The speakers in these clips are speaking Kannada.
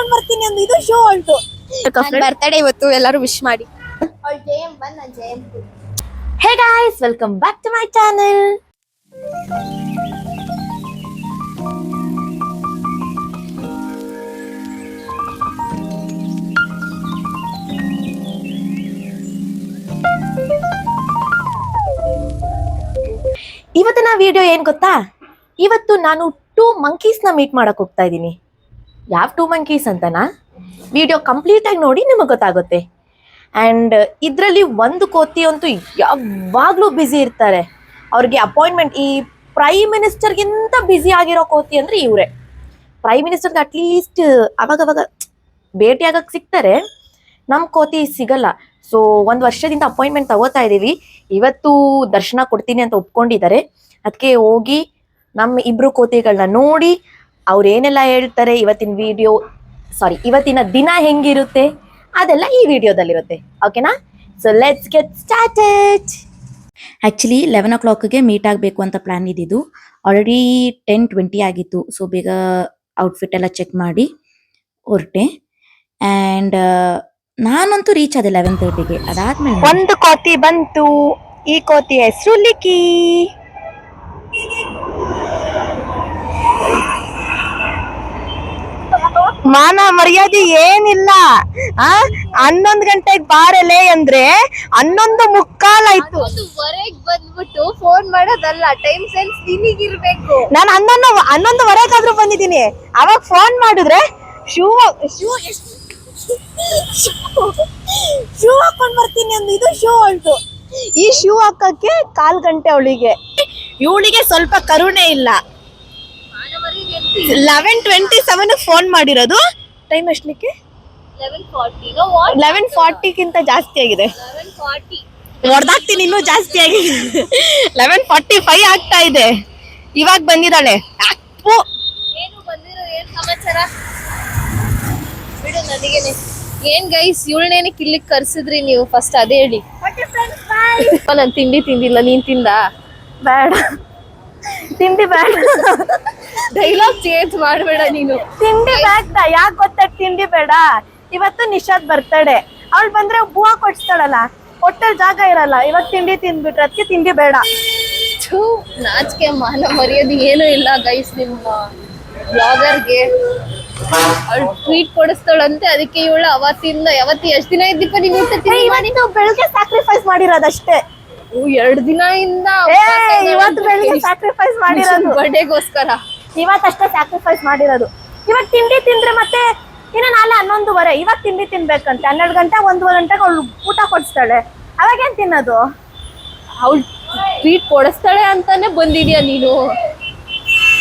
ಹಾಕೊಂಡ್ ಬರ್ತೀನಿ ಅಂದು ಇದು ಶೋ ಹೊಲ್ಟು. ಬರ್ತಡೇ ಇವತ್ತು, ಎಲ್ಲರೂ ವಿಶ್ ಮಾಡಿ. Hey guys, welcome back to my channel. ಇವತ್ತಿನ ವಿಡಿಯೋ ಏನ್ ಗೊತ್ತಾ? ಇವತ್ತು ನಾನು 2 ಮಂಕೀಸ್ ನ ಮೀಟ್ ಮಾಡಕ್ ಹೋಗ್ತಾ ಇದ್ದೀನಿ. ಯಾವ 2 ಮಂಕೀಸ್ ಅಂತನಾ? ವಿಡಿಯೋ ಕಂಪ್ಲೀಟ್ ಆಗಿ ನೋಡಿ ನಿಮಗೆ ಗೊತ್ತಾಗುತ್ತೆ. ಅಂಡ್ ಇದರಲ್ಲಿ ಒಂದು ಕೋತಿ ಅಂತೂ ಯಾವಾಗ್ಲೂ ಬ್ಯುಸಿ ಇರ್ತಾರೆ. ಅವ್ರಿಗೆ ಅಪಾಯಿಂಟ್ಮೆಂಟ್, ಈ ಪ್ರೈಮ್ ಮಿನಿಸ್ಟರ್ಗಿಂತ ಬ್ಯುಸಿ ಆಗಿರೋ ಕೋತಿ ಅಂದ್ರೆ ಇವರೇ. ಪ್ರೈಮ್ ಮಿನಿಸ್ಟರ್ಗೆ ಅಟ್ಲೀಸ್ಟ್ ಅವಾಗವಾಗ ಭೇಟಿ ಆಗಕ್ಕೆ ಸಿಗ್ತಾರೆ, ನಮ್ಮ ಕೋತಿ ಸಿಗಲ್ಲ. ಸೊ 1 ವರ್ಷದಿಂದ ಅಪಾಯಿಂಟ್ಮೆಂಟ್ ತಗೋತಾ ಇದ್ದೀವಿ. ಇವತ್ತು ದರ್ಶನ ಕೊಡ್ತೀನಿ ಅಂತ ಒಪ್ಕೊಂಡಿದ್ದಾರೆ. ಅದಕ್ಕೆ ಹೋಗಿ ನಮ್ಮ 2 ಕೋತಿಗಳನ್ನ ನೋಡಿ ಅವ್ರು ಏನೆಲ್ಲ ಹೇಳ್ತಾರೆ, ಇವತ್ತಿನ ದಿನ ಹೆಂಗಿರುತ್ತೆ ಅದೆಲ್ಲ ಈ ವಿಡಿಯೋದಲ್ಲಿರುತ್ತೆ. ಓಕೆನಾ? So let's get started. Actually 11 o'clockಗೆ ಮೀಟ್ ಆಗಬೇಕು ಅಂತ ಪ್ಲ್ಯಾನ್ ಇದ್ದಿದ್ದು. ಆಲ್ರೆಡಿ 10:20 ಆಗಿತ್ತು. ಸೊ ಬೇಗ ಔಟ್ಫಿಟ್ ಎಲ್ಲ ಚೆಕ್ ಮಾಡಿ ಹೊರಟೆ. ಆ್ಯಂಡ್ ನಾನಂತೂ ರೀಚ್ ಆದೆ 11:30ಗೆ. ಅದಾದ್ಮೇಲೆ ಒಂದು ಕೋತಿ ಬಂತು. ಈ ಕೋತಿ ಹೆಸರು ಲಿಕ್ಕಿ. ಮಾನ ಮರ್ಯಾದೆ ಏನಿಲ್ಲ. 11 ಗಂಟೆಗೆ ಬಾರಲೆ ಅಂದ್ರೆ 11:45 ಆಯ್ತು. ಬಂದ್ಬಿಟ್ಟು ಫೋನ್ ಮಾಡೋದಲ್ಲ, ಟೈಮ್ ಸೆನ್ಸ್ ನಿನಗಿರ್ಬೇಕು. ನಾನು 11:15 ಬಂದಿದ್ದೀನಿ. ಅವಾಗ ಫೋನ್ ಮಾಡಿದ್ರೆ ಶೂ ಹಾಕೊಂಡ್ ಬರ್ತೀನಿ ಅಂದು ಇದು ಶೂ ಹೊಲ್ಟು. ಈ ಶೂ ಹಾಕಕ್ಕೆ 1/4 ಗಂಟೆ ಇವಳಿಗೆ ಸ್ವಲ್ಪ ಕರುಣೆ ಇಲ್ಲ. 11:27 ಫೋನ್ ಮಾಡಿರೋದು. ಟೈಮ್ ಎಷ್ಟಲಿಕ್ಕೆ 11:40ಗಿಂತ ಜಾಸ್ತಿ ಆಗಿದೆ. ಹೊಡೆದಾಕ್ತೀನಿ, ಇನ್ನೂ ಜಾಸ್ತಿ ಆಗಿದೆ. 11:45 ಆಗ್ತಾ ಇದೆ. ಇವಾಗ ಬಂದಿದ್ದಾಳೆ. ಸಮಾಚಾರ ಬಿಡು, ನನಗೇನೆ. ಏನ್ ಗೈಸ್, ಇವಳನೇನಕ್ಕೆ ಇಲ್ಲಿಗೆ ಕರ್ಸಿದ್ರಿ ನೀವು? ಫಸ್ಟ್ ಅದೇ ಹೇಳಿ. ನಾನು ತಿಂಡಿ ತಿಂದಿಲ್ಲ, ನೀನ್ ತಿಂದ? ಬೇಡ, ತಿಂಡಿ ಬೇಡ. ಡೈಲಾಗ್ ಚೇಂಜ್ ಮಾಡಬೇಡ ನೀನು. ತಿಂಡಿ ಬೇಡ. ಯಾಕೆ ಗೊತ್ತಾ ತಿಂಡಿ ಬೇಡ? ಇವತ್ತು ನಿಶಾದ್ ಬರ್ತಡೆ. ಅವಳು ಬಂದ್ರೆ ಹೂವ ಕೊಡ್ಸ್ತಾಳಲ್ಲ, ಹೊಟ್ಟೆಲ್ ಜಾಗ ಇರಲ್ಲ. ಇವತ್ತು ತಿಂಡಿ ತಿಂದ್ಬಿಟ್ರೆ ಅದಕ್ಕೆ ತಿಂಡಿ ಬೇಡ. ನಾಚಿಕೆ ಮಾನ ಮರ್ಯಾದೆ ಏನೂ ಇಲ್ಲ ಗೈಸ್ ನಿಮ್ಮ ಬ್ಲಾಗರ್ಗೆ. ಅವಳು ಟ್ವೀಟ್ ಕೊಡಿಸ್ತಾಳಂತೆ, ಅದಕ್ಕೆ ಇವಳು ಅವತ್ತಿಂದ ಎಷ್ಟು ದಿನ ಇದ್ದೀಪ ನೀನು ಬೆಳಗ್ಗೆ ಸ್ಯಾಕ್ರಿಫೈಸ್ ಮಾಡಿರೋದಷ್ಟೇ. 2 ದಿನದಿಂದ ಇವತ್ತು ಬೆಳಗ್ಗೆ ಸ್ಯಾಕ್ರಿಫೈಸ್ ಮಾಡಿರೋದು ಬರ್ಡೇಗೋಸ್ಕರ. ಇವತ್ತಷ್ಟೇ ಸ್ಯಾಕ್ರಿಫೈಸ್ ಮಾಡಿರೋದು. ಇವಾಗ ತಿಂಡಿ ತಿಂದ್ರೆ ಮತ್ತೆ ಇನ್ನು ನಾಳೆ 11:15. ಇವಾಗ ತಿಂಡಿ ತಿನ್ಬೇಕಂತೆ. 12 ಗಂಟೆ 1 ಗಂಟೆಗೆ ಅವಳು ಊಟ ಕೊಡಿಸ್ತಾಳೆ. ಅವಾಗೇನ್ ತಿನ್ನೋದು? ಅವಳು ಟ್ವೀಟ್ ಕೊಡಿಸ್ತಾಳೆ ಅಂತಾನೆ ಬಂದಿದ್ಯಾ ನೀನು?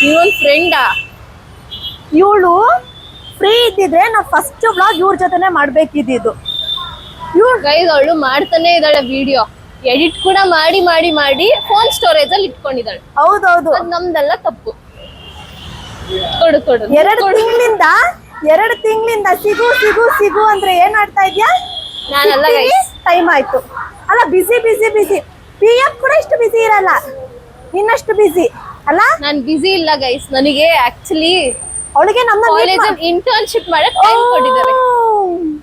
ಇವನ್ ಫ್ರೆಂಡಾ? ಇವಳು ಫ್ರೀ ಇದ್ದಿದ್ರೆ ನಾವು ಫಸ್ಟ್ ವ್ಲಾಗ್ ಇವ್ರ ಜೊತೆನೆ ಮಾಡ್ಬೇಕಿದ್ದು. ಗೈಸ್, ಅವಳು ಮಾಡ್ತಾನೆ ಇದ್ದಾಳೆ ವಿಡಿಯೋ ಎಡಿಟ್ ಕೂಡ ಮಾಡಿ ಫೋನ್ ಸ್ಟೋರೇಜ್ ಅಲ್ಲಿ ಇಟ್ಕೊಂಡಿದ್ದಾಳೆ. ಹೌದೌದು, ನಮ್ದೆಲ್ಲ ತಪ್ಪು. ಕೊಡು 2 ತಿಂಗಳಿಂದ ಸಿಗು ಅಂದ್ರೆ ಏನ್ ಆಡ್ತಾ ಇದ್ಯಾ? ನಾನಲ್ಲ ಗೈಸ್, ಟೈಮ್ ಆಯ್ತು ಅಲ್ಲ. ಬಿಸಿ PF ಕೂಡ ಇಷ್ಟು ಬಿಸಿ ಇರಲ್ಲ, ಇನ್ನಷ್ಟು ಬಿಸಿ ಅಲ್ಲ. ನಾನ್ ಬಿಸಿ ಇಲ್ಲ ಗೈಸ್. ನನಗೆ ಆಕ್ಚುಲಿ ಅವಳಿಗೆ ನಮ್ಮ ಕಾಲೇಜಲ್ಲಿ ಇಂಟರ್ನ್ಶಿಪ್ ಮಾಡಕ್ ಟೈಮ್ ಕೊಟ್ಟಿದ್ದಾರೆ.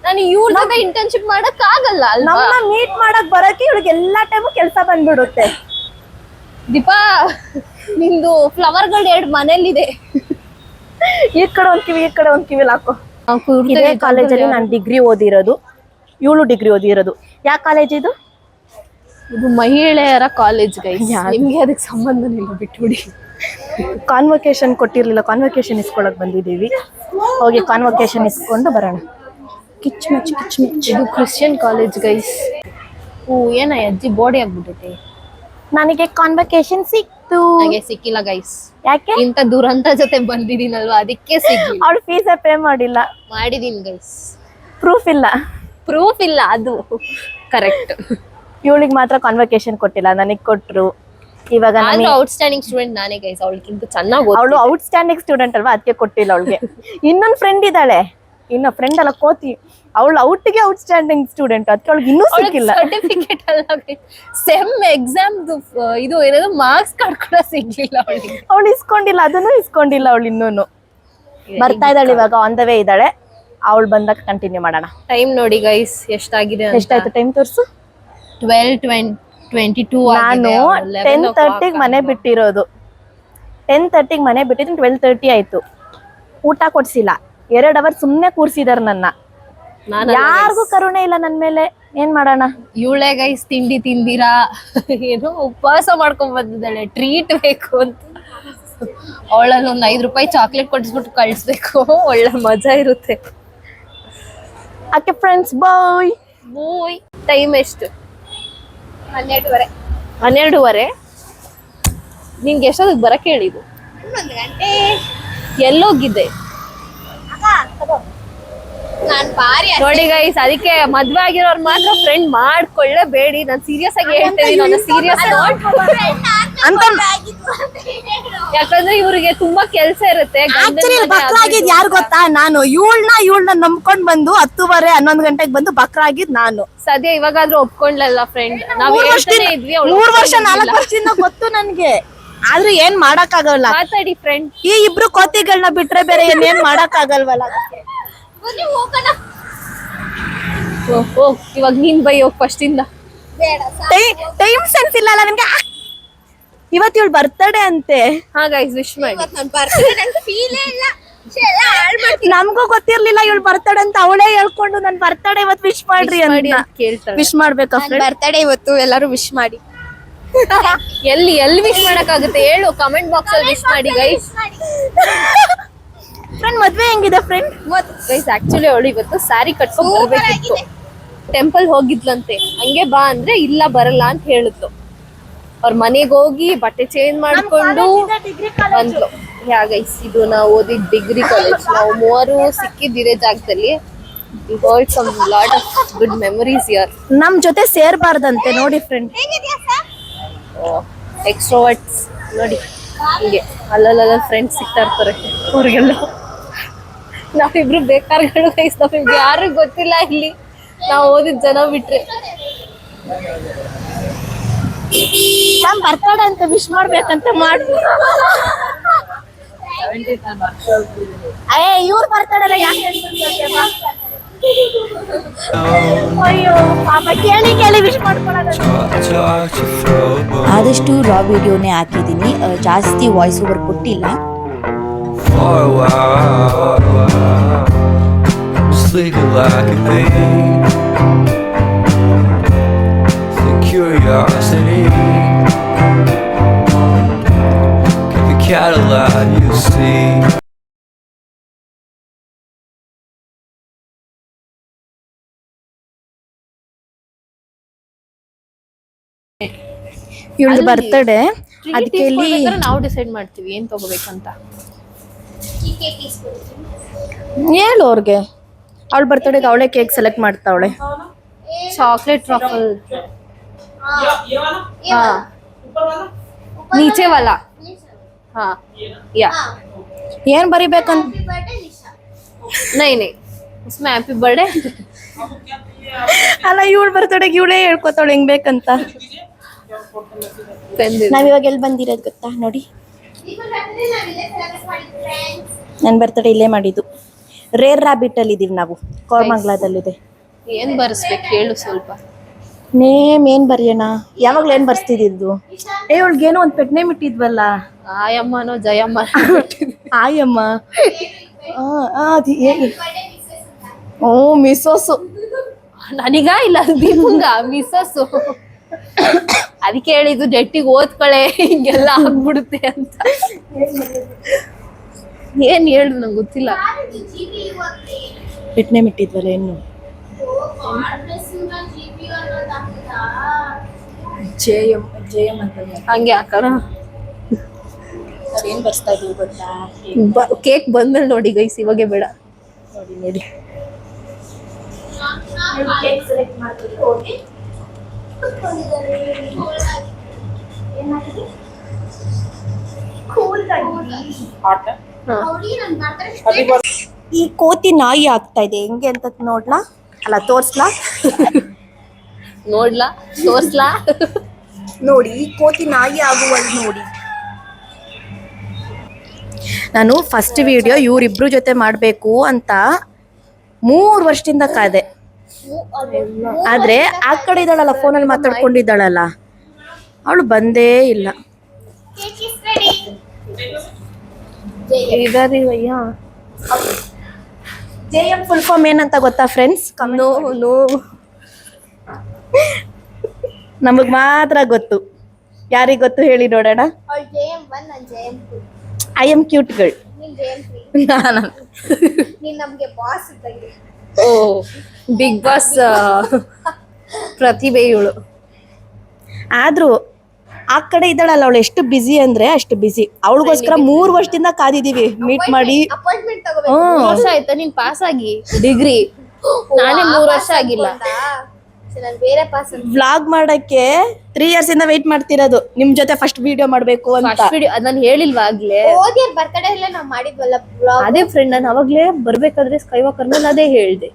ನಾನು ಇವ್ರ ಜೊತೆ ಇಂಟರ್ನ್ಶಿಪ್ ಮಾಡಕ್ ಆಗಲ್ಲ ಅಲ್ವಾ? ನಮ್ಮ ಮೀಟ್ ಮಾಡಕ್ ಬರಕ್ಕೆ ಇವಳಿಗೆ ಎಲ್ಲಾ ಟೈಮು ಕೆಲಸ ಬಂದ್ಬಿಡುತ್ತೆ. ದೀಪಾ, ನಿಂದು ಫ್ಲವರ್ಗಳು 2 ಮನೇಲಿದೆ. ಈ ಕಡೆ ಒಂದ್ ಕಿವಿಲ್ ಹಾಕೋ. ಇದೇ ಕಾಲೇಜಲ್ಲಿ ನಾನು ಡಿಗ್ರಿ ಓದಿರೋದು, ಇವಳು ಡಿಗ್ರಿ ಓದಿರೋದು. ಯಾವ ಕಾಲೇಜ್ ಇದು? ಇದು ಮಹಿಳೆಯರ ಕಾಲೇಜ್ ಗೈಸ್. ನಿಮ್ಗೆ ಅದಕ್ಕೆ ಸಂಬಂಧ ಇಲ್ಲ, ಬಿಟ್ಬಿಡಿ. ಕಾನ್ವೊಕೇಶನ್ ಕೊಟ್ಟಿರ್ಲಿಲ್ಲ, ಕಾನ್ವೊಕೇಶನ್ ಇಸ್ಕೊಳಕ್ ಬಂದಿದ್ದೀವಿ. ಹೋಗಿ ಕಾನ್ವೊಕೇಶನ್ ಇಸ್ಕೊಂಡು ಬರೋಣ. ಕಿಚ್ ಮಿಚ್. ಇದು ಕ್ರಿಶ್ಚಿಯನ್ ಕಾಲೇಜ್ ಗೈಸ್. ಏನ ಅಜ್ಜಿ ಬೋಡಿ ಆಗ್ಬಿಟ್ಟೈತೆ. ನನಗೆ ಕಾನ್ವೊಕೇಶನ್ ಸಿಕ್ತು. ನನಗೆ ಸಿಕ್ಕಿಲ್ಲ ಗೈಸ್. ಯಾಕೆ? ಇಂತ ದುರಂತ ಜೊತೆ ಬಂದಿದ್ದೀನಲ್ವಾ, ಅದಕ್ಕೆ ಸಿಕ್ಕಿಲ್ಲ. ಅವಳು ಫೀಸೇ ಪೇ ಮಾಡಿಲ್ಲ. ಮಾಡಿದೀನಿ ಗೈಸ್. ಪ್ರೂಫ್ ಇಲ್ಲ, ಅದು ಕರೆಕ್ಟ್. ಇವಳಿಗೆ ಮಾತ್ರ ಕಾನ್ವೊಕೇಶನ್ ಕೊಟ್ಟಿಲ್ಲ, ನನಗೆ ಕೊಟ್ರು. ಇವಾಗ ಔಟ್ಸ್ಟ್ಯಾಂಡಿಂಗ್ ಸ್ಟೂಡೆಂಟ್ ನಾನೇ ಗೈಸ್. ಅವಳಿಗಿಂತ ಚೆನ್ನಾಗಿ ಅವಳು ಔಟ್ಸ್ಟ್ಯಾಂಡಿಂಗ್ ಸ್ಟೂಡೆಂಟ್ ಅಲ್ವಾ, ಅದಕ್ಕೆ ಕೊಟ್ಟಿಲ್ಲ ಅವಳಿಗೆ. ಇನ್ನೊಂದು ಫ್ರೆಂಡ್ ಇದ್ದಾಳೆ, ಇನ್ನು ಫ್ರೆಂಡ್ ಅಲ್ಲ ಕೋತಿ, ಅವಳು ಔಟ್ಗೆ ಔಟ್ಸ್ಟ್ಯಾಂಡಿಂಗ್ ಸ್ಟೂಡೆಂಟ್, ಅದಕ್ಕೆ ಅವಳಿಗೆ ಇನ್ನೂ ಸಿಕ್ಕಿಲ್ಲ. ಸರ್ಟಿಫಿಕೇಟ್ ಅಲ್ಲ, ಸೆಮ್ ಎಕ್ಸಾಮ್ ಇದು ಏನದು ಮಾರ್ಕ್ಸ್ ಕಾರ್ಡ್ ಕೂಡ ಸಿಗ್ಲಿಲ್ಲ ಅವಳಿಗೆ. ಅವಳು ಇಸ್ಕೊಂಡಿಲ್ಲ, ಅದನ್ನು ಇಸ್ಕೊಂಡಿಲ್ಲ ಅವಳು. ಇನ್ನೂನು ಬರ್ತಾ ಇದ್ದಾಳೆ, ಇವಾಗ ಆನ್ ದ ವೇ ಇದ್ದಾಳೆ. ಅವಳು ಬಂದಾಗ ಕಂಟಿನ್ಯೂ ಮಾಡೋಣ. ಟೈಮ್ ನೋಡಿ ಗೈಸ್ ಎಷ್ಟಾಗಿದೆ ಅಂತ. ಎಷ್ಟಾಯ್ತು ಟೈಮ್ ತೋರಿಸು. 12:22 ನಾನು 10:30 ಮನೆ ಬಿಟ್ಟಿರೋದು. 10:30 ಮನೆ ಬಿಟ್ಟಿದ್ದು 12:30 ಆಯ್ತು. ಊಟ ಕೊಡ್ಸಿಲ್ಲ, 2 ಅವರ್ ಸುಮ್ನೆ ಕೂರ್ಸಿದಾರ ನನ್ನ. ಯಾರಿಗೂ ಕರುಣೆ ಇಲ್ಲ ನನ್ ಮೇಲೆ. ಏನ್ ಮಾಡೋಣ. ಇವಳೆ ಗೈಸ್ ತಿಂಡಿ ತಿಂದಿರಾ ಏನೋ ಉಪವಾಸ ಮಾಡ್ಕೊಂಡ್ ಬಂದಿದ್ದಾಳೆ, ಟ್ರೀಟ್ ಬೇಕು ಅಂತ. ಅವಳಲ್ಲಿ ಒಂದ್ 5 ರೂಪಾಯಿ ಚಾಕ್ಲೇಟ್ ಕೊಡಿಸ್ಬಿಟ್ಟು ಕಳಿಸ್ಬೇಕು, ಒಳ್ಳೆ ಮಜಾ ಇರುತ್ತೆ. ಓಕೆ ಫ್ರೆಂಡ್ಸ್, ಬಾಯ್. ಟೈಮ್ ಎಷ್ಟು? 12:30. ನಿಂಗೆ ಎಷ್ಟೊತ್ತಿಗೆ ಬರಕ್ ಹೇಳಿದ್ದು? 11 ಗಂಟೆ. ಎಲ್ಲೋಗಿದ್ದೆ? ನೋಡಿ ಗೈಸ್, ಅದಕ್ಕೆ ಮದ್ವೆ ಆಗಿರೋರು ಮಾತ್ರ ಫ್ರೆಂಡ್ ಮಾಡ್ಕೊಳ್ಳೇಬೇಡಿ. ನಾನು ಸೀರಿಯಸ್ ಆಗಿ ಹೇಳ್ತೀನಿ, ಸೀರಿಯಸ್ ಯಾಕಂದ್ರೆ ಇವ್ರಿಗೆ ತುಂಬಾ ಕೆಲ್ಸ ಇರುತ್ತೆ. ಯಾರು ಗೊತ್ತಾ, ನಾನು ಇವಳನ್ನ ನಂಬ್ಕೊಂಡ್ ಬಂದು 10:30 11 ಗಂಟೆಗೆ ಬಂದು ಬಕ್ರ ಆಗಿದ್ ನಾನು. ಸದ್ಯ ಇವಾಗಾದ್ರೂ ಒಪ್ಕೊಂಡ್ಲಲ್ಲ ಫ್ರೆಂಡ್. ನಾವ್ 3 ವರ್ಷ 4 ವರ್ಷದಿಂದ ಗೊತ್ತು ನನ್ಗೆ, ಆದ್ರೂ ಏನ್ ಮಾಡಕ್ ಆಗಲ್ಲ. ಮಾತಾಡಿ ಫ್ರೆಂಡ್. ಈ ಇಬ್ರು ಕೋತಿಗಳನ್ನ ಬಿಟ್ರೆ ಬೇರೆ ಏನ್ ಮಾಡಕ್ ಆಗಲ್ವಲ್ಲ. ಇವಾಗ ನೀನ್ ಬೈ ಹೋಗ್ ಫಸ್ಟ್ ಇಂದ. ಟೈಮ್ ಸೆನ್ಸ್ ಇಲ್ಲ ನಿಮ್ಗೆ. ಇವತ್ತು ಇವಳು ಬರ್ತಡೇ ಅಂತೆ. ಹಾ ಗೈಸ್, ವಿಶ್ ಮಾಡಿ. ನಮಗೂ ಗೊತ್ತಿರ್ಲಿಲ್ಲ ಇವಳು ಬರ್ತಡೇ ಅಂತ. ಅವಳೇ ಹೇಳ್ಕೊಂಡು ನನ್ ಬರ್ತಡೇ ಇವತ್ತು ವಿಶ್ ಮಾಡ್ರಿ ಅಂತ ಕೇಳ್ತಾಳೆ. ವಿಶ್ ಮಾಡ್ಬೇಕಾ? ಬರ್ತಡೇ ಇವತ್ತು ಎಲ್ಲರೂ ವಿಶ್ ಮಾಡಿ. ಎಲ್ಲಿ ವಿಶ್ ಮಾಡಕ್ಕಾಗುತ್ತೆ ಹೇಳು, ಕಮೆಂಟ್ ಬಾಕ್ಸ್ ಅಲ್ಲಿ ವಿಶ್ ಮಾಡಿ ಗೈಸ್. ಫ್ರೆಂಡ್ ಮದ್ವೆ ಹೆಂಗಿದೆ ಫ್ರೆಂಡ್? ಗೈಸ್ ಆಕ್ಚುಲಿ ಅವಳು ಇವತ್ತು ಸ್ಯಾರಿ ಕಟ್ಕೊಂಡು ಬರ್ಬೇಕಿತ್ತು. ಟೆಂಪಲ್ ಹೋಗಿದ್ಲಂತೆ, ಹಂಗೆ ಬಾ ಅಂದ್ರೆ ಇಲ್ಲ ಬರಲ್ಲ ಅಂತ ಹೇಳಿದ್ಲು. ಅವ್ರ ಮನೆಗೆ ಹೋಗಿ ಬಟ್ಟೆ ಚೇಂಜ್ ಮಾಡ್ಕೊಂಡು ಬಂದ್ಲು. ಯಾ ಗೈಸ್, ಇದು ನಾವು ಓದಿದ್ ಡಿಗ್ರಿ ಕಾಲೇಜ್. ನಾವು 3 ಸಿಕ್ಕಿದ್ದಿರೇ ಜಾಗದಲ್ಲಿ. We got some lot of good memories here. ನಮ್ ಜೊತೆ ಸೇರ್ಬಾರ್ದಂತೆ ನೋಡಿ ಫ್ರೆಂಡ್. ಎಕ್ಸ್ಟ್ರೋವರ್ಟ್ಸ್ ನೋಡಿ ಹೀಗೆ ಅಲ್ಲಲ್ಲ ಫ್ರೆಂಡ್ಸ್ ಸಿಗ್ತಾ ಇರ್ತಾರೆ ಅವ್ರಿಗೆಲ್ಲ. ನಾವಿಬ್ರು ಬೇಕಾರ್ಗಳು ಗೈಸ್, ನಮಗೆ ಯಾರು ಗೊತ್ತಿಲ್ಲ ಇಲ್ಲಿ, ನಾವು ಓದಿದ ಜನ ಬಿಟ್ರೆ. ನಮ್ ಬರ್ತಡೇ ಅಂತ ವಿಶ್ ಮಾಡ್ಬೇಕಂತ ಇವ್ರ ಬರ್ತಡೇ ಅಯ್ಯೋ ಪಾಪ, ಕೇಳಿ ವಿಶ್ ಮಾಡ್ಕೊಳ್ಳೋದು. ಆದಷ್ಟು ರಾ ವಿಡಿಯೋನೇ ಹಾಕಿದ್ದೀನಿ, ಜಾಸ್ತಿ ವಾಯ್ಸ್ ಓವರ್ ಕೊಟ್ಟಿಲ್ಲ. Sleeping like a thief, the curiosity, give the Cadillac you see. ಇವಳು ಬರ್ತಡೇ, ಅದಕ್ಕೆ ನಾವು ಡಿಸೈಡ್ ಮಾಡ್ತೀವಿ ಏನ್ ತಗೋಬೇಕಂತ. ಹೇಳು ಅವ್ರಿಗೆ. ಅವಳ ಬರ್ತಡೇಗೆ ಅವಳೇ ಕೇಕ್ ಸೆಲೆಕ್ಟ್ ಮಾಡ್ತಾವಳೆ. चॉकलेट ट्रफल हाँ नीचे वाला हाँ या ಏನ್ ಬರಿಬೇಕಂತ? नहीं नहीं उसमें हैप्पी बर्थडे. ಅಲ್ಲ ಇವಳ ಬರ್ತಡೇಗೆ ಇವಳೇ ಹೇಳ್ಕೊತಾವಳೆ ಹೆಂಗ್ ಬೇಕಂತ. ನಾವ್ ಇವಾಗ ಎಲ್ಲಿ ಬಂದಿರೋದು ಗೊತ್ತಾ ನೋಡಿ, ನನ್ನ ಬರ್ತಡೇ ಇಲ್ಲೇ ಮಾಡಿದ್ದು. ರೇರ್ ರಾಬಿಟ್ ಅಲ್ಲಿ ಇದೀವಿ ನಾವು, ಕೋರಮಂಗಲದಲ್ಲಿದೆ. ಏನ್ ಬರ್ಸ್ಬೇಕು ಹೇಳು ಸ್ವಲ್ಪ. ನೇಮ್ ಏನ್ ಬರೆಯೋಣ? ಯಾವಾಗ್ಲೂ ಏನ್ ಬರ್ಸ್ತಿದ್ದು? ಇವಳಿಗೇನೋ ಒಂದ್ ಪೆಟ್ ನೇಮ್ ಇಟ್ಟಿದ್ವಲ್ಲ, ಆಯಮ್ಮನೋ ಜಯಮ್ಮ. ಆಯಮ್ಮ. ಓ ಮಿಸೋಸು. ನನಗ ಇಲ್ಲ ದೀಪಂಗ ಮಿಸಸ್ಸು. ಅದಕ್ಕೆ ಹೇಳಿದ್ದು ಜಟ್ಟಿಗೆ ಓದ್ಕಳೆ ಹಿಂಗೆಲ್ಲ ಆಗ್ಬಿಡುತ್ತೆ ಅಂತ. ಏನ್ ಹೇಳು ನಂಗೆ ಗೊತ್ತಿಲ್ಲ. ಪೆಟ್ ನೇಮ್ ಇಟ್ಟಿದ್ವಲ್ಲ ಏನು? ಜಯಮ್ ಅಂತ ಹಂಗೆ ಹಾಕೋಣ. ಏನ್ ಬರ್ಸ್ತಾ ಇದೀವಿ ಗೊತ್ತಾ? ಕೇಕ್ ಬಂದ್ಮೇಲೆ ನೋಡಿ ಗೈಸ್, ಇವಾಗೆ ಬೇಡ. ನೋಡಿ ನೋಡಿ ಈ ಕೋತಿ ನಾಯಿ ಆಗ್ತಾ ಇದೆ ಹೆಂಗೆ ಅಂತ ನೋಡ್ಲಾ? ಅಲ್ಲ ತೋರ್ಸ್ಲಾ? ನೋಡ್ಲಾ ತೋರ್ಸ್ಲಾ? ನೋಡಿ ಈ ಕೋತಿ ನಾಯಿ ಆಗುವಳು ನೋಡಿ. ನಾನು ಫಸ್ಟ್ ವಿಡಿಯೋ ಇವರಿಬ್ರು ಜೊತೆ ಮಾಡಬೇಕು ಅಂತ 3 ವರ್ಷದಿಂದ ಕಾದೆ. ಆದ್ರೆ ಆ ಕಡೆ ಇದ್ದಾಳಲ್ಲ ಫೋನಲ್ಲಿ ಮಾತಾಡ್ಕೊಂಡಿದ್ದಾಳಲ್ಲ ಅವಳು ಬಂದೇ ಇಲ್ಲ. ಇದಾರಿ ಭಯ್ಯ. JM ಫುಲ್ ಫಾರ್ಮ್ ಏನಂತ ಗೊತ್ತಾ ಫ್ರೆಂಡ್ಸ್? No no. ನಮಗ್ ಮಾತ್ರ ಗೊತ್ತು. ಯಾರಿಗ್ ಗೊತ್ತು ಹೇಳಿ ನೋಡೋಣ. I am cute girl. Oh big boss ಪ್ರತಿಭೆ ಇವಳು. ಆದ್ರೂ ಆ ಕಡೆ ಇದ್ದಾಳಲ್ಲ ಅವಳು ಎಷ್ಟು ಬಿಸಿ ಅಂದ್ರೆ ಅಷ್ಟು ಬಿಸಿ. ಅವಳಿಗೋಸ್ಕರ 3 ವರ್ಷದಿಂದ ಕಾದಿದೀವಿ ಮೀಟ್ ಮಾಡಿ. ಮೂರ್ ವರ್ಷ ಆಯ್ತಾ ನೀನ್ ಪಾಸ್ ಆಗಿ ಡಿಗ್ರಿ? ನಾನೇ 3 ವರ್ಷ ಆಗಿಲ್ಲ. ವ್ಲಾಗ್ ಮಾಡಕ್ಕೆ 3 years ಇಂದ ವೇಟ್ ಮಾಡ್ತಿರೋದು ನಿಮ್ ಜೊತೆ ಫಸ್ಟ್ ವಿಡಿಯೋ ಮಾಡ್ಬೇಕು ಅಂತ. ಫಸ್ಟ್ ವಿಡಿಯೋ ನಾನು ಹೇಳಿಲ್ವಾ ಆಗ್ಲೇ? ಬರ್ತಡೇ ಎಲ್ಲ ನಾವ್ ಮಾಡಿದ್ವಲ್ಲ ಅದೇ ಫ್ರೆಂಡ್ ನಾನು ಅವಾಗ್ಲೇ ಬರ್ಬೇಕಾದ್ರೆ ಸ್ಕೈ ವಾಕರ್ ಮೇಲೆ ಅದೇ ಹೇಳ್ದೆ.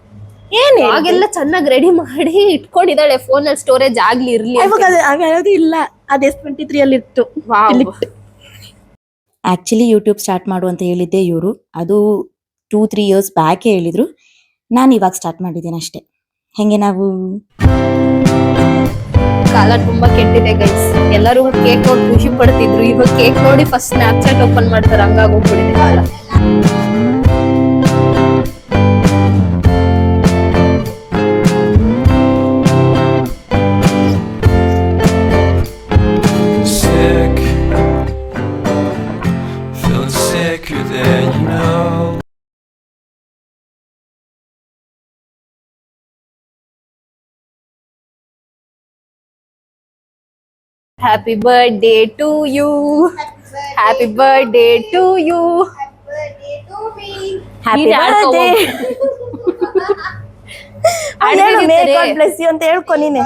ಏನ್ ಆಗೆಲ್ಲ ಚೆನ್ನಾಗಿ ರೆಡಿ ಮಾಡಿ ಇಟ್ಕೊಂಡಿದ್ದಾಳೆ ಫೋನ್ ಅಲ್ಲಿ ಸ್ಟೋರೇಜ್ ಆಗ್ಲಿ ಇರ್ಲಿ ಅಂತ. ಇವಾಗ ಯಾವ್ದು ಇಲ್ಲ. ಅದು S23 ಅಲ್ಲಿ ಇತ್ತು. ಆ್ಯಕ್ಚುಲಿ ಯೂಟ್ಯೂಬ್ ಸ್ಟಾರ್ಟ್ ಮಾಡು ಅಂತ ಹೇಳಿದ್ದೆ ಇವರು. ಅದು 2-3 years ಬ್ಯಾಕೇ ಹೇಳಿದ್ರು. ನಾನು ಇವಾಗ ಸ್ಟಾರ್ಟ್ ಮಾಡಿದ್ದೀನಿ ಅಷ್ಟೇ. ಹೆಂಗೆ ನಾವು ಕಾಲ ತುಂಬಾ ಕೆಟ್ಟಿದೆ ಗೈಸ್. ಎಲ್ಲರೂ ಕೇಕ್ ನೋಡಿ ಖುಷಿ ಪಡ್ತಿದ್ರು. ಇವಾಗ ಕೇಕ್ ನೋಡಿ ಫಸ್ಟ್ ಸ್ನ್ಯಾಪ್ಚಾಟ್ ಓಪನ್ ಮಾಡ್ತಾರೆ. ಹಂಗಾಗೋಗ್ಬಿಟ್ಟಿದೆ ಕಾಲ. Sick, feeling sicker than you know. Happy birthday to you. Happy birthday to you. Happy birthday. Bless you ಅಂತ ಹೇಳ್ಕೊ ನೀನೆ.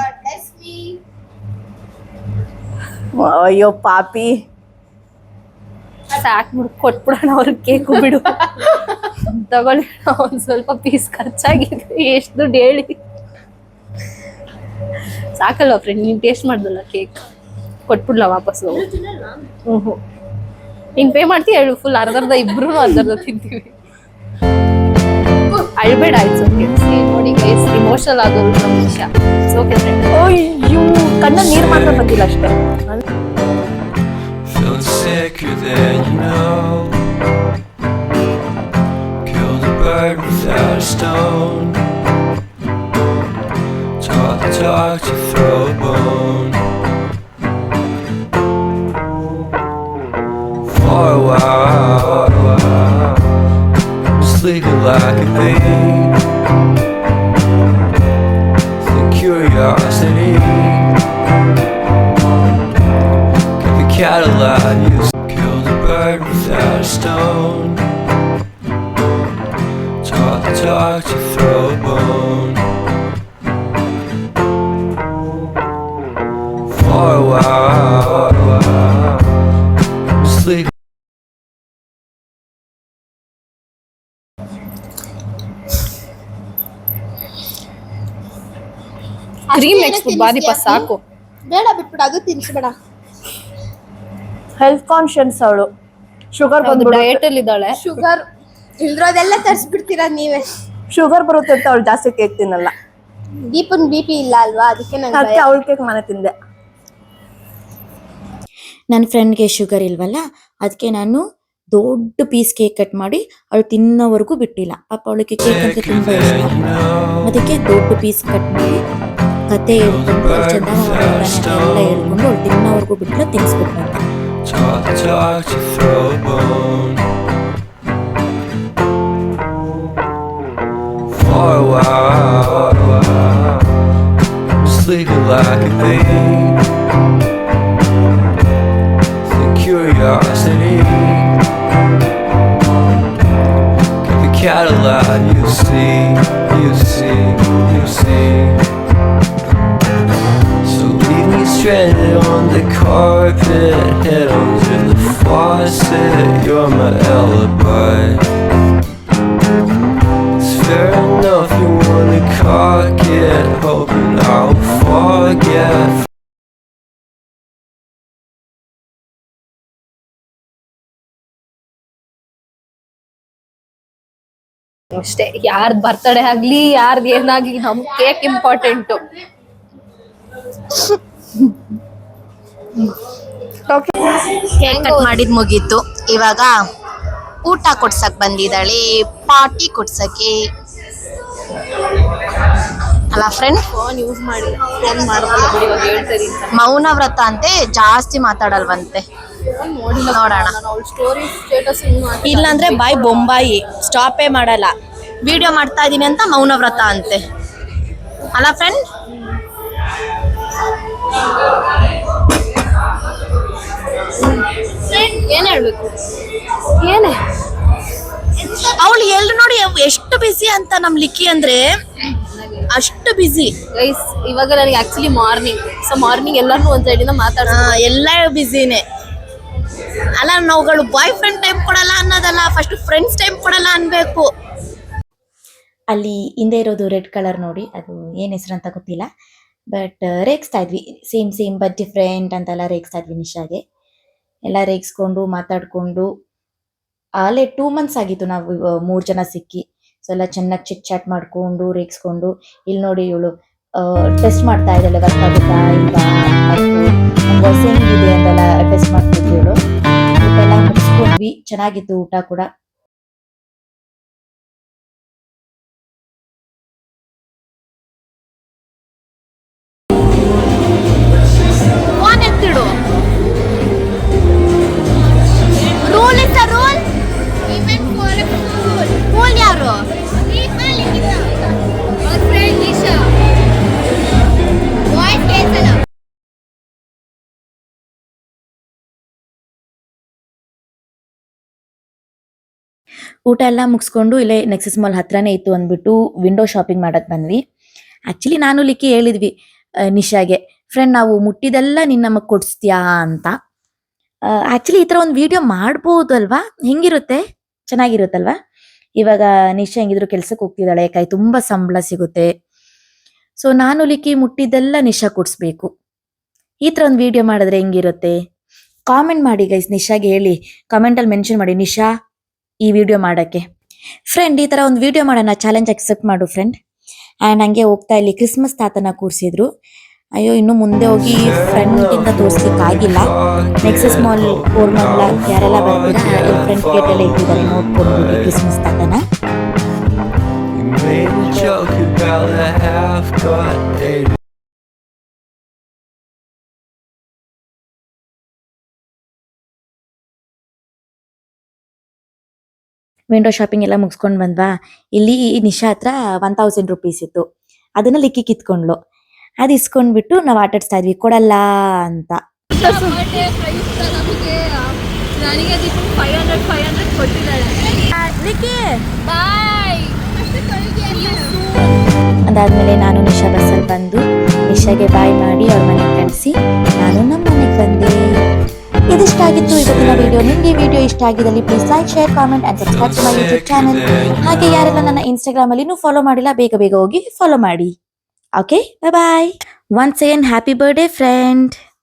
ಅಯ್ಯೋ ಪಾಪಿ. ಸಾಕ್ ಬಿಡು, ಕೊಟ್ಬಿಡೋಣ ಅವ್ರಿಗೆ ಕೇಕು ಬಿಡು. ತಗೊಳ್ಳಿ ಒಂದ್ ಸ್ವಲ್ಪ ಪೀಸ್ ಖರ್ಚಾಗಿದೆ. ಎಷ್ಟು ದುಡ್ಡು ಹೇಳಿ? ಸಾಕಲ್ವಾ ಫ್ರೆಂಡ್? ನೀನ್ ಟೇಸ್ಟ್ ಮಾಡ್ದಲ್ಲ ಕೇಕ್, ಕೊಟ್ಬಿಡ್ಲ ವಾಪಸ್ಸು? ನೀನ್ ಪೇ ಮಾಡ್ತೀಯ ಹೇಳು. ಫುಲ್ ಅರ್ಧರ್ಧ ಇಬ್ರು ಅರ್ಧರ್ಧ ತಿಂತೀವಿ. ಅಳ್ಬೇಡ. ಆಯ್ತು ಓಕೆ. ನೋಡಿ ಗೈಸ್, ಇಮೋಷನಲ್ ಆಗೋದು ನಮ್ಮ ವಿಷಯ. Okay friend. ಅಯ್ಯೋ ಕಣ್ಣಲ್ಲಿ ನೀರು ಮಾತ್ರ ಬಂದಿಲ್ಲ ಅಷ್ಟೇ. Feeling sicker than you know. Killed a bird without a stone. Taught the dog to throw a bone. For a while, sleeping like a babe. The curiosity. Cat alive, you killed a bird without a stone. Taught the dog to throw a bone. For a while, sleep. Cream ಎಕ್ಸ್ಪೋರ್ಟ್ ಬಾದಿಪ ಸಾಕು. ಬೇಡ ಬಿಟ್ಬಿಡ, ಅದು ತಿನ್ಸ್ಬೇಡ. ಹೆಲ್ತ್ ಕಾನ್ಶಿಯಸ್ ಅವಳು. ಶುಗರ್ ಡಯಟ್ ಅಲ್ಲಿ ಇದ್ದಾಳೆ. ಶುಗರ್ ಇಲ್ದ್ರೋದೆಲ್ಲ ತರಿಸ್ಬಿಡ್ತೀರಾ ನೀವೇ. ಶುಗರ್ ಬರುತ್ತೆ ಅಂತ ಅವಳು ಜಾಸ್ತಿ ಕೇಕ್ ತಿನ್ನಲ್ಲ. ದೀಪನ್ BP ಇಲ್ಲ ಅಲ್ವಾ, ಅದಕ್ಕೆ ನಂಗೆ ಅದಕ್ಕೆ ಅವಳ ಕೇಕ್ ಮನೆ ತಿಂದೆ. ನನ್ನ ಫ್ರೆಂಡ್ಗೆ ಶುಗರ್ ಇಲ್ವಲ್ಲ, ಅದಕ್ಕೆ ನಾನು ದೊಡ್ಡ ಪೀಸ್ ಕೇಕ್ ಕಟ್ ಮಾಡಿ ಅವಳು ತಿನ್ನೋವರೆಗೂ ಬಿಟ್ಟಿಲ್ಲ. ಪಾಪ ಅವಳಿಗೆ ಕೇಕ್ ಅಂತ ತುಂಬ ಇಷ್ಟ. ಅದಕ್ಕೆ ದೊಡ್ಡ ಪೀಸ್ ಕಟ್ ಮಾಡಿ ಕತೆ ಹೇಳ್ಕೊಂಡು ಚಂದ ಎಲ್ಲ ಹೇಳ್ಕೊಂಡು ಅವಳು ತಿನ್ನೋವರೆಗೂ ಬಿಟ್ಟರೆ ತಿನ್ಸ್ಬಿಟ್ಟು ಅಂತ. Taught the dog to throw a bone. For a while, sleeping like a babe. The curiosity. Keep the cat alive, you see, you see, you see. So leave me stranded on the carpet, head under the faucet. You're my alibi. It's fair enough you wanna cock it, hoping I'll forget. ಅಷ್ಟೇ, ಯಾರ್ದ್ ಬರ್ತಡೇ ಆಗ್ಲಿ ಯಾರ್ದ್ ಏನಾಗ್ಲಿ ನಮ್ ಕೇಕ್ ಇಂಪಾರ್ಟೆಂಟು. ಕೇಕ್ ಕಟ್ ಮಾಡಿದ್ ಮುಗೀತು. ಇವಾಗ ಊಟ ಕೊಡ್ಸಕ್ ಬಂದಿದ್ದಾಳೆ, ಪಾರ್ಟಿ ಕೊಡ್ಸಕ್ಕೆ ಅಲ್ಲ ಫ್ರೆಂಡ್. ಫೋನ್ ಯೂಸ್ ಮಾಡಿಲ್ಲ, ಫೋನ್ ಮಾಡೋದಿಲ್ಲ ಬಿಡಿ, ಇವಾಗ ಹೇಳ್ತಾರೆ ಅಂತ. ಮೌನ ವ್ರತ ಅಂತೆ, ಜಾಸ್ತಿ ಮಾತಾಡಲ್ವಂತೆ. ನೋಡೋಣ. ಸ್ಟೋರಿ ಸ್ಟೇಟಸ್ ಇಲ್ಲಾಂದ್ರೆ ಬಾಯ್ ಬೊಂಬಾಯಿ ಸ್ಟಾಪೇ ಮಾಡಲ್ಲ. ವಿಡಿಯೋ ಮಾಡ್ತಾ ಇದೀನಿ ಅಂತ ಮೌನ ವ್ರತ ಅಂತೆ ಅಲ್ಲ ಫ್ರೆಂಡ್. ಏನ್ ಹೇಳ್ಬೇಕು, ಏನೇ ಅವಳು ಎಲ್ರು ನೋಡಿ ಎಷ್ಟು ಬಿಸಿ ಅಂತ ನಮ್ ಲಿಕ್ಕಿ ಅಂದ್ರೆ ಅಷ್ಟು ಬಿಸಿ ಗೈಸ್. ಇವಾಗ ನನಗೆ ಆಕ್ಚುಲಿ ಮಾರ್ನಿಂಗ್, ಸೊ ಮಾರ್ನಿಂಗ್ ಎಲ್ಲಾರ್ನು ಒಂದ್ ಸೈಡಿಂದ ಎಲ್ಲ ಬಿಸಿನೇ ಅಲ್ಲ. ನಾವುಗಳು ಬಾಯ್ ಫ್ರೆಂಡ್ ಟೈಮ್ ಕೊಡಲ್ಲ ಅನ್ನೋದಲ್ಲ, ಫಸ್ಟ್ ಫ್ರೆಂಡ್ಸ್ ಟೈಮ್ ಕೊಡಲ್ಲ ಅನ್ಬೇಕು. ಅಲ್ಲಿ ಹಿಂದೆ ಇರೋದು ರೆಡ್ ಕಲರ್ ನೋಡಿ, ಅದು ಏನ್ ಹೆಸರು ಅಂತ ಗೊತ್ತಿಲ್ಲ, ಬಟ್ ರೇಗಿಸ್ತಾ ಇದ್ವಿ. ಸೇಮ್ ಬಟ್ ಡಿಫ್ರೆಂಟ್ ಅಂತೆಲ್ಲ ರೇಗಿಸ್ತಾ ಇದ್ವಿ ನಿಶಾಗೆ. ಎಲ್ಲ ರೇಗಿಸ್ಕೊಂಡು ಮಾತಾಡ್ಕೊಂಡು ಅಲ್ಲೇ 2 months ಆಗಿತ್ತು ನಾವು 3 ಜನ ಸಿಕ್ಕಿ. ಸೊ ಎಲ್ಲ ಚೆನ್ನಾಗಿ ಚಿಟ್ ಚಾಟ್ ಮಾಡ್ಕೊಂಡು ರೇಗಿಸ್ಕೊಂಡು. ಇಲ್ಲಿ ನೋಡಿ ಇವಳು ಟೆಸ್ಟ್ ಮಾಡ್ತಾ ಇದ್ದಾಳೆ, ವರ್ಕ್ ಆಗುತ್ತಾ ಇಲ್ವಾ, ವಾಯ್ಸ್ ಹೆಂಗಿದೆ ಅಂತೆಲ್ಲ ಟೆಸ್ಟ್ ಮಾಡ್ತಿದ್ವಿ. ಇವಳು ಊಟ ಎಲ್ಲ ಮುಗಿಸ್ಕೊಂಡ್ವಿ, ಚೆನ್ನಾಗಿತ್ತು ಊಟ ಕೂಡ. Rule is rule. ರೂಲ್ ಯಾರು? ಊಟ ಎಲ್ಲ ಮುಗಿಸ್ಕೊಂಡು ಇಲ್ಲೇ ನೆಕ್ಸಸ್ ಮಾಲ್ ಹತ್ರನೇ ಇತ್ತು ಅಂದ್ಬಿಟ್ಟು ವಿಂಡೋ ಶಾಪಿಂಗ್ ಮಾಡಕ್ ಬಂದ್ವಿ. ಆಕ್ಚುಲಿ ನಾನು ಲಿಕ್ಕಿ ಹೇಳಿದ್ವಿ ನಿಶಾಗೆ, ಫ್ರೆಂಡ್ ನಾವು ಮುಟ್ಟಿದೆಲ್ಲ ನೀನ್ ನಮಗ್ ಕೊಡಿಸ್ತೀಯಾ ಅಂತ. ಆಕ್ಚುಲಿ ಈ ತರ ಒಂದು ವಿಡಿಯೋ ಮಾಡ್ಬೋದು ಅಲ್ವಾ, ಹೆಂಗಿರುತ್ತೆ, ಚೆನ್ನಾಗಿರುತ್ತಲ್ವಾ. ಇವಾಗ ನಿಶಾ ಹೆಂಗಿದ್ರು ಕೆಲ್ಸಕ್ಕೆ ಹೋಗ್ತಿದ್ದಾಳೆ, ಕೈ ತುಂಬಾ ಸಂಬಳ ಸಿಗುತ್ತೆ. ಸೊ ನಾನು ಲಿಕ್ಕಿ ಮುಟ್ಟಿದ್ದೆಲ್ಲ ನಿಶಾ ಕೊಡ್ಸ್ಬೇಕು. ಈ ತರ ಒಂದು ವಿಡಿಯೋ ಮಾಡಿದ್ರೆ ಹೆಂಗಿರುತ್ತೆ, ಕಾಮೆಂಟ್ ಮಾಡಿ ಗೈಸ್. ನಿಶಾಗೆ ಹೇಳಿ, ಕಮೆಂಟ್ ಅಲ್ಲಿ ಮೆನ್ಷನ್ ಮಾಡಿ ನಿಶಾ ಈ ವಿಡಿಯೋ ಮಾಡಕ್ಕೆ. ಫ್ರೆಂಡ್ ಈ ತರ ಒಂದು ವಿಡಿಯೋ ಮಾಡೋಣ, ಚಾಲೆಂಜ್ ಅಕ್ಸೆಪ್ಟ್ ಮಾಡು ಫ್ರೆಂಡ್. ಅಂಡ್ ಹಂಗೆ ಹೋಗ್ತಾ ಇಲ್ಲಿ ಕ್ರಿಸ್ಮಸ್ ತಾತನ ಕೂರಿಸಿದ್ರು. ಅಯ್ಯೋ ಇನ್ನು ಮುಂದೆ ಹೋಗಿ ಫ್ರೆಂಡ್ ಇಂದ ತೋರ್ಸ್ಲಿಕ್ಕೆ ಆಗಿಲ್ಲ. ನೆಕ್ಸಸ್ ಮಾಲ್ ಕೋರ್ಮಂಗ್ಲ ಯಾರೆಲ್ಲ ಬರ್ತೀರಾ, ಇಲ್ಲಿ ಫ್ರೆಂಡ್ ಗೇಟ್ ಎಲ್ಲ ಇಟ್ಟಿದ್ದಾರೆ, ನೋಡ್ಕೊಂಡು ಕ್ರಿಸ್ಮಸ್ ತಾತನ. You made a joke about a half-cut eight. Window shopping ಎಲ್ಲ ಮುಗಿಸ್ಕೊಂಡು ಬಂದ್ವಾ. ಇಲ್ಲಿ ನಿಶಾ ಹತ್ರ 1000 rupees ಇತ್ತು, ಅದನ್ನ ಲಿಕ್ಕಿ ಕಿತ್ಕೊಂಡ್ಲು. ಅದು ಇಸ್ಕೊಂಡ್ಬಿಟ್ಟು ನಾವು ಆಟಾಡ್ಸ್ತಾ ಇದ್ವಿ, ಕೊಡಲ್ಲ ಅಂತ. ನನಗೆ 500 ಕೊಟ್ಟಿದ್ದಾಳೆ. ಅದಾದ್ಮೇಲೆ ನಾನು ನಿಶಾ ಬಸ್ಸಲ್ಲಿ ಬಂದು ನಿಶಾಗೆ ಬಾಯ್ ಮಾಡಿ ಅವ್ರ ಮನೆಗೆ ಕಳಿಸಿ ನಾನು ನಮ್ಮ ಮನೆಗೆ ಬಂದೆ. ಇದಿಷ್ಟ ಆಗಿತ್ತು ಇವತ್ತಿನ ವಿಡಿಯೋ. ನಿಮ್ಗೆ ಈ ವಿಡಿಯೋ ಇಷ್ಟ ಆಗಿದ್ದಲ್ಲಿ please like, share, comment and subscribe to my YouTube channel. ಹಾಗೆ ಯಾರೆಲ್ಲ ನನ್ನ ಇನ್ಸ್ಟಾಗ್ರಾಮ್ ಅಲ್ಲಿ ಫಾಲೋ ಮಾಡಿಲ್ಲ, ಬೇಗ ಹೋಗಿ ಫಾಲೋ ಮಾಡಿ. Okay, bye. Once again happy birthday friend.